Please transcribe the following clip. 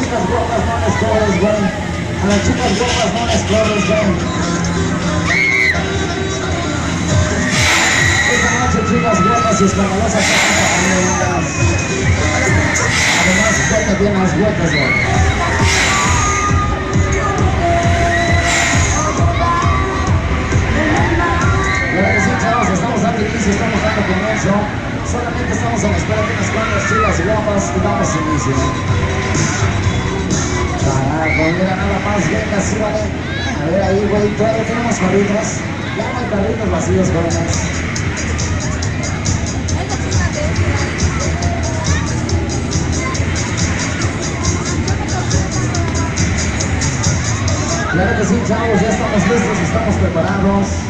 chicas guapas no les corres, güey. A las chicas guapas no les corres, güey. Esta noche, chicas guapas y escandalosas, además, suelta bien las vueltas, güey. Claro que sí, chavos, estamos dando inicio, estamos dando comienzo. Solamente estamos a la espera de unas cuantas chicas guapas y damos inicio. Carajo, mira nada más, venga, sí, vale. A ver ahí, güey, todavía tenemos carritos. Ya no hay carritos vacíos, jóvenes. Claro que sí, chavos, ya estamos listos, estamos preparados.